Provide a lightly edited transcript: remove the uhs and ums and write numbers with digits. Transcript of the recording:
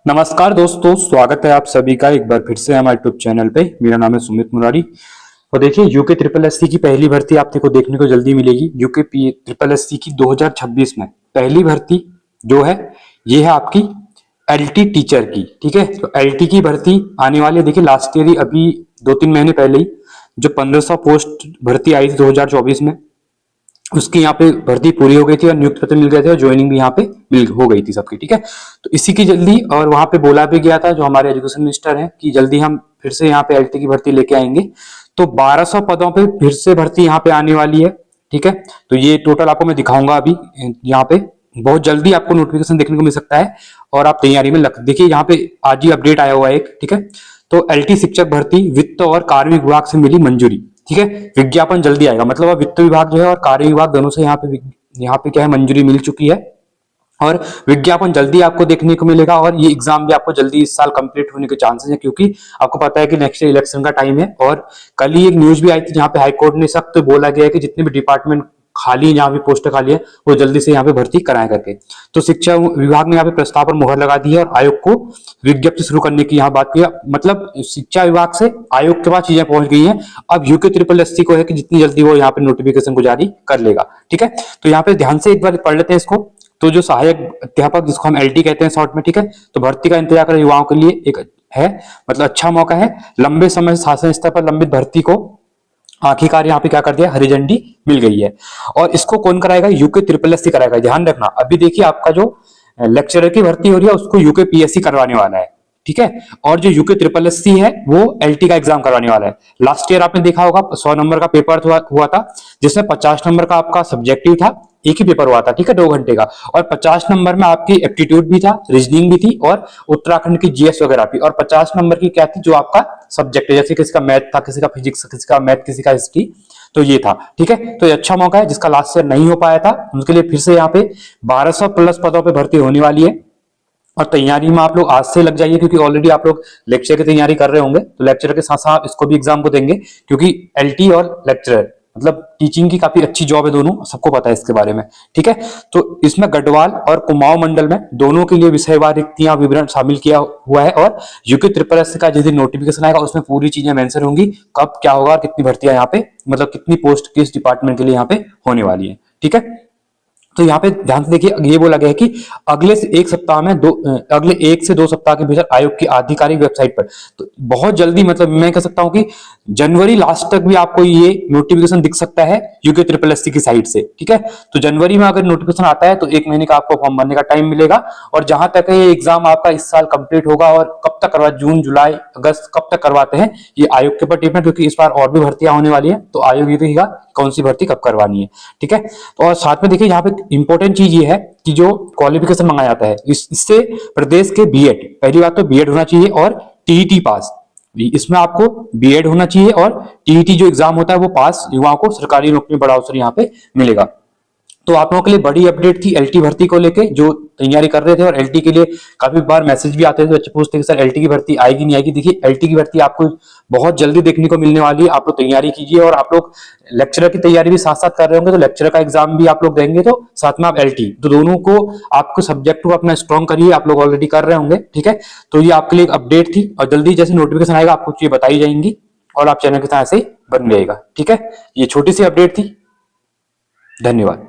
नमस्कार दोस्तों, स्वागत है आप सभी का एक बार फिर से हमारे यूट्यूब चैनल पे। मेरा नाम है सुमित मुरारी। और देखिए, यूके ट्रिपल एससी की पहली भर्ती आपको देखने को जल्दी मिलेगी। यूके ट्रिपल एससी की 2026 में पहली भर्ती जो है ये है आपकी एलटी टीचर की। ठीक है, तो एलटी की भर्ती आने वाली है। देखिए, लास्ट ईयर ही अभी 2-3 महीने पहले ही जो 1500 पोस्ट भर्ती आई थी 2024 में, उसकी यहाँ पे भर्ती पूरी हो गई थी और नियुक्ति पत्र मिल गए थे और ज्वाइनिंग भी यहाँ पे मिल हो गई थी सबकी। ठीक है, तो इसी की जल्दी, और वहां पे बोला भी गया था जो हमारे एजुकेशन मिनिस्टर हैं कि जल्दी हम फिर से यहाँ पे एलटी की भर्ती लेके आएंगे। तो 1200 पदों पे फिर से भर्ती यहाँ पे आने वाली है। ठीक है, तो ये टोटल आपको मैं दिखाऊंगा अभी। यहाँ पे बहुत जल्दी आपको नोटिफिकेशन देखने को मिल सकता है और आप तैयारी में लग। देखिए, यहाँ पे आज ही अपडेट आया हुआ है एक। ठीक है, तो एलटी शिक्षक भर्ती वित्त और कार्मिक विभाग से मिली मंजूरी। ठीक है, विज्ञापन जल्दी आएगा। मतलब अब वित्त विभाग जो है और कार्य विभाग दोनों से यहाँ पे क्या है, मंजूरी मिल चुकी है और विज्ञापन जल्दी आपको देखने को मिलेगा। और ये एग्जाम भी आपको जल्दी इस साल कंप्लीट होने के चांसेस है, क्योंकि आपको पता है कि नेक्स्ट इलेक्शन का टाइम है। और कल ही एक न्यूज भी आई थी जहां पे हाईकोर्ट ने सख्त बोला गया है कि जितने भी डिपार्टमेंट खाली है, जहां भी पोस्ट खाली है, वो जल्दी से यहाँ पे भर्ती कराएं करके। तो शिक्षा विभाग ने यहाँ पे प्रस्ताव पर मुहर लगा दी है और आयोग को विज्ञप्ति शुरू करने की यहाँ बात की है। मतलब शिक्षा विभाग से आयोग के पास चीजें पहुंच गई हैं। अब यूके ट्रिपल एससी को है कि जितनी जल्दी वो यहाँ पे नोटिफिकेशन को जारी कर लेगा। ठीक है, तो यहाँ पे ध्यान से एक बार पढ़ लेते हैं इसको। तो जो सहायक अध्यापक, जिसको हम एलटी कहते हैं शॉर्ट में, ठीक है, तो भर्ती का इंतजार कर युवाओं के लिए एक है, मतलब अच्छा मौका है। लंबे समय से शासन स्तर पर लंबित भर्ती को आखिरकार यहाँ पे क्या कर दिया, हरी झंडी मिल गई है। और इसको कौन कराएगा, यूके ट्रिपल एससी कराएगा। ध्यान रखना, अभी देखिए आपका जो लेक्चरर की भर्ती हो रही है उसको यूके पीएससी करवाने वाला है। ठीक है, और जो यूके ट्रिपल एससी है वो एलटी का एग्जाम करवाने वाला है। लास्ट ईयर आपने देखा होगा 100 नंबर का पेपर हुआ था, जिसमें 50 नंबर का आपका सब्जेक्टिव था, एक ही पेपर हुआ था। ठीक है, 2 घंटे का। और 50 नंबर में आपकी एप्टीट्यूड भी था, रीजनिंग भी थी और उत्तराखंड की जीएस वगैरह भी। और 50 नंबर की क्या थी, जो आपका सब्जेक्ट है, जैसे किसी का मैथ था, किसी का फिजिक्स, किसी का मैथ, किसी का हिस्ट्री, तो ये था। ठीक है, तो ये अच्छा मौका है। जिसका लास्ट ईयर नहीं हो पाया था उनके लिए फिर से यहाँ पे 1200 प्लस पदों पे भर्ती होने वाली है। और तैयारी में आप लोग आज से लग जाइए, क्योंकि ऑलरेडी आप लोग लेक्चर की तैयारी कर रहे होंगे, तो लेक्चर के साथ साथ इसको भी एग्जाम को देंगे, क्योंकि एलटी और लेक्चरर मतलब टीचिंग की काफी अच्छी जॉब है, दोनों सबको पता है इसके बारे में। ठीक है, तो इसमें गढ़वाल और कुमाऊं मंडल में दोनों के लिए विषयवार रिक्तियां विवरण शामिल किया हुआ है। और यूके ट्रिपल एस का जिस दिन नोटिफिकेशन आएगा उसमें पूरी चीजें मेंशन होंगी, कब क्या होगा और कितनी भर्तियां यहाँ पे, मतलब कितनी पोस्ट किस डिपार्टमेंट के लिए यहाँ पे होने वाली है। ठीक है, तो यहाँ पे ध्यान से देखिए, ये बोला गया है कि अगले 1 से 2 सप्ताह के भीतर आयोग की आधिकारिक वेबसाइट पर, तो बहुत जल्दी, मतलब मैं कह सकता हूं कि जनवरी लास्ट तक भी आपको ये नोटिफिकेशन दिख सकता है यूके ट्रिपल एससी की साइट से। ठीक है, तो जनवरी में अगर नोटिफिकेशन आता है तो 1 महीने का आपको फॉर्म भरने का टाइम मिलेगा। और जहां तक ये एग्जाम आपका इस साल कंप्लीट होगा और कब तक करवा, जून जुलाई अगस्त कब तक करवाते हैं, ये आयोग के ऊपर डिपेंड, क्योंकि इस बार और भी भर्तियां होने वाली है, तो आयोग ये देखेगा कौन सी भर्ती कब करवानी है। ठीक है, तो और साथ में देखिए यहाँ पे इंपॉर्टेंट चीज ये है कि जो क्वालिफिकेशन मांगा जाता है इससे प्रदेश के बीएड, पहली बात तो बीएड होना चाहिए और टीईटी पास। इसमें आपको बीएड होना चाहिए और टीईटी जो एग्जाम होता है वो पास, युवाओं को सरकारी नौकरी में बड़ा अवसर यहाँ पे मिलेगा। तो आप लोगों के लिए बड़ी अपडेट थी एलटी भर्ती को लेके, जो तैयारी कर रहे थे। और एलटी के लिए काफी बार मैसेज भी आते थे, बच्चे पूछते कि सर एलटी की भर्ती आएगी नहीं आएगी। देखिए, एलटी की भर्ती आपको बहुत जल्दी देखने को मिलने वाली है। आप लोग तैयारी कीजिए, और आप लोग लेक्चरर की तैयारी भी साथ साथ कर रहे होंगे तो लेक्चरर का एग्जाम भी आप लोग देंगे, तो साथ में आप एलटी, तो दोनों को आपको सब्जेक्ट को अपना स्ट्रॉन्ग करिए। आप लोग ऑलरेडी कर रहे होंगे। ठीक है, तो ये आपके लिए एक अपडेट थी, और जल्दी जैसे नोटिफिकेशन आएगा आपको चीजें बताई जाएंगी और आप चैनल के साथ ऐसे ही बन जाएगा। ठीक है, ये छोटी सी अपडेट थी। धन्यवाद।